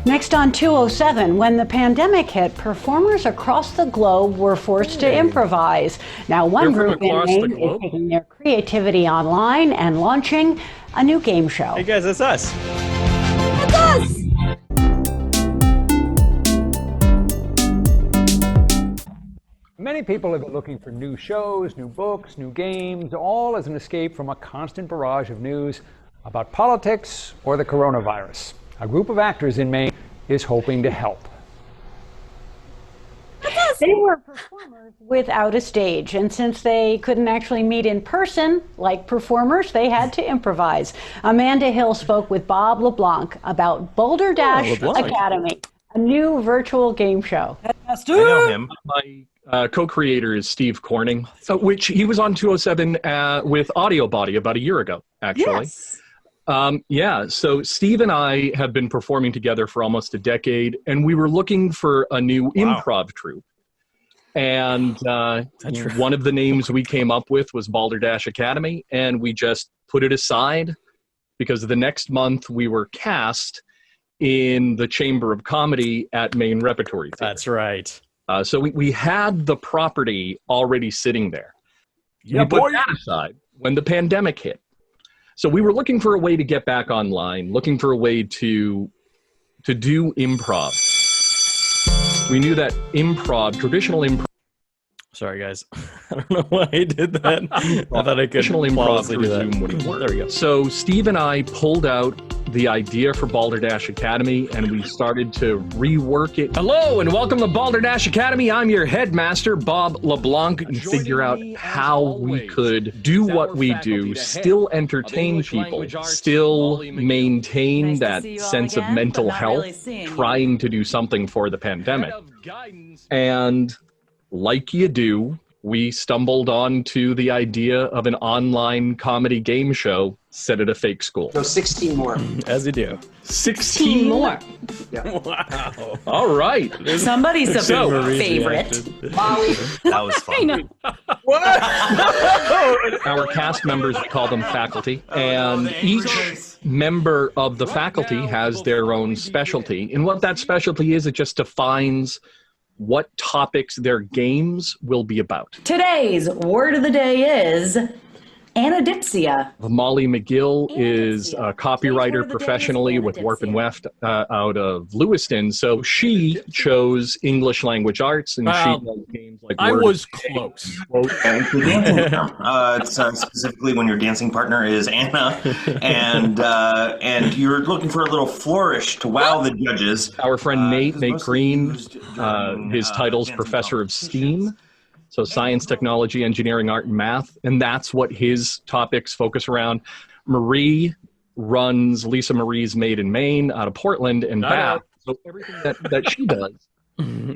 Next on 207, when the pandemic hit, performers across the globe were forced to improvise. Now, one group in Maine is taking their creativity online and launching a new game show. Hey guys, that's us. That's us! Many people have been looking for new shows, new books, new games, all as an escape from a constant barrage of news about politics or the coronavirus. A group of actors in Maine is hoping to help. They were performers without a stage, and since they couldn't actually meet in person like performers, they had to improvise. Amanda Hill spoke with Bob LeBlanc about Balderdash Academy, a new virtual game show. Headmaster! I know him. My co-creator is Steve Corning, which he was on 207 with Audio Body about a year ago, actually. Yes. So Steve and I have been performing together for almost a decade, and we were looking for a new improv troupe. And one of the names we came up with was Balderdash Academy, and we just put it aside because the next month we were cast in the Chamber of Comedy at Maine Repertory Theater. That's right. So we had the property already sitting there. We put that aside when the pandemic hit. So we were looking for a way to get back online, looking for a way to do improv. We knew that traditional improv. Sorry, guys. I don't know why I did that. I thought I could Traditional improv flawlessly do that. Zoom wouldn't work. There we go. So Steve and I pulled out the idea for Balderdash Academy, and we started to rework it. Hello, and welcome to Balderdash Academy. I'm your headmaster, Bob LeBlanc, and figure out how we could do what we do, still entertain people, still maintain that sense of mental health, trying to do something for the pandemic. And like you do, we stumbled onto the idea of an online comedy game show set at a fake school. So 16 more. As you do. 16 more. Yeah. Wow. All right. Somebody's a favorite. Molly. That was fun. Our cast members, we call them faculty, and each member of the faculty has their own specialty. And what that specialty is, it just defines what topics their games will be about. Today's word of the day is anadipsia. Molly McGill is a copywriter professionally with Warp and Weft out of Lewiston. So she chose English language arts, and she does games like I Word was of the Day. close. It's specifically when your dancing partner is Anna, and you're looking for a little flourish to wow the judges. Our friend Nate Green, his title's Professor of STEAM. So science, technology, engineering, art, and math. And that's what his topics focus around. Marie runs Lisa Marie's Made in Maine out of Portland and back. So everything that she does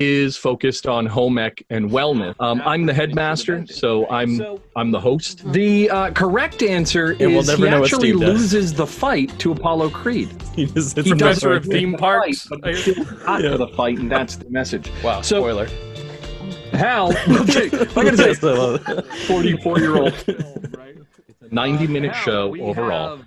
is focused on home ec and wellness. I'm the headmaster, so I'm the host. The correct answer is never he know what actually Steve does. loses the fight to Apollo Creed. He does Professor of theme parks. Fight, but he still got to the fight, and that's the message. Wow, So, spoiler. Hal, okay, I'm going to say 44-year-old film, right? It's a 90-minute show overall.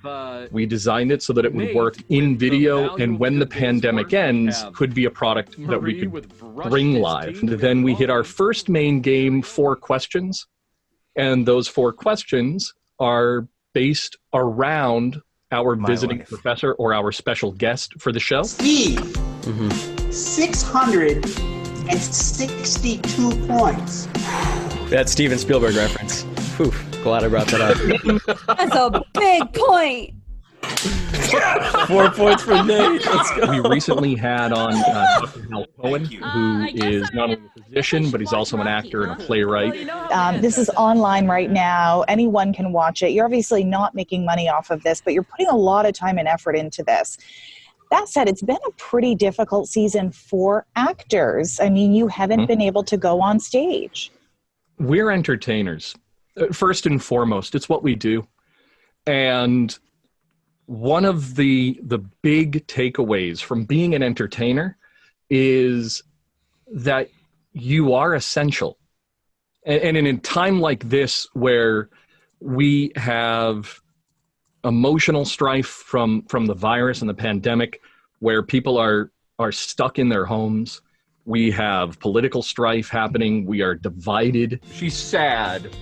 We designed it so that it would work in video, and when the pandemic ends, could be a product that we could bring live. And then we hit our first main game, 4 questions, and those 4 questions are based around our visiting professor or our special guest for the show. Steve, 662 points. That Steven Spielberg reference. Whew, glad I brought that up. That's a big point. 4 points for Nate. Let's go. We recently had on Dr. Hal Cohen, who is not only a physician, but he's also an actor and a playwright. This is online right now. Anyone can watch it. You're obviously not making money off of this, but you're putting a lot of time and effort into this. That said, it's been a pretty difficult season for actors. I mean, you haven't been able to go on stage. We're entertainers. First and foremost, it's what we do. And one of the big takeaways from being an entertainer is that you are essential. And in a time like this where we have emotional strife from the virus and the pandemic, where people are are stuck in their homes. We have political strife happening. We are divided. She's sad.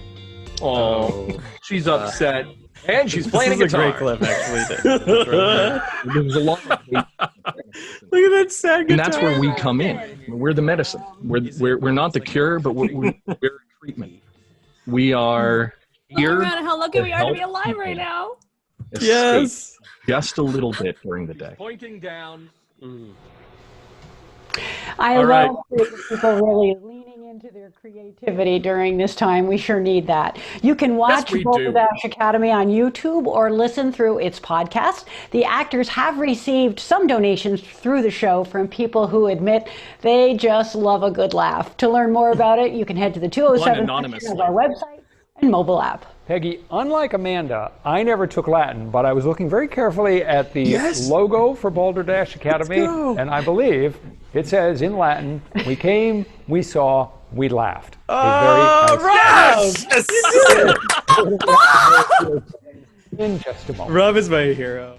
Oh, she's upset. And she's playing This is guitar. a great clip, actually. There's a lot of hate. Look at that sad guitar. And that's where we come in. We're the medicine. We're not the cure, but we're treatment. We are here. Oh man, how lucky we are to be help alive right now. escape Yes. just a little bit during the day. Pointing down. I All right. love creative people really leaning into their creativity during this time. We sure need that. You can watch we do. Balderdash Academy on YouTube or listen through its podcast. The actors have received some donations through the show from people who admit they just love a good laugh. To learn more about it, you can head to the 207 section of our website and mobile app. Peggy, unlike Amanda, I never took Latin, but I was looking very carefully at the logo for Balderdash Academy, and I believe it says in Latin, we came, we saw, we laughed. Rob! In just a moment. Rob is my hero.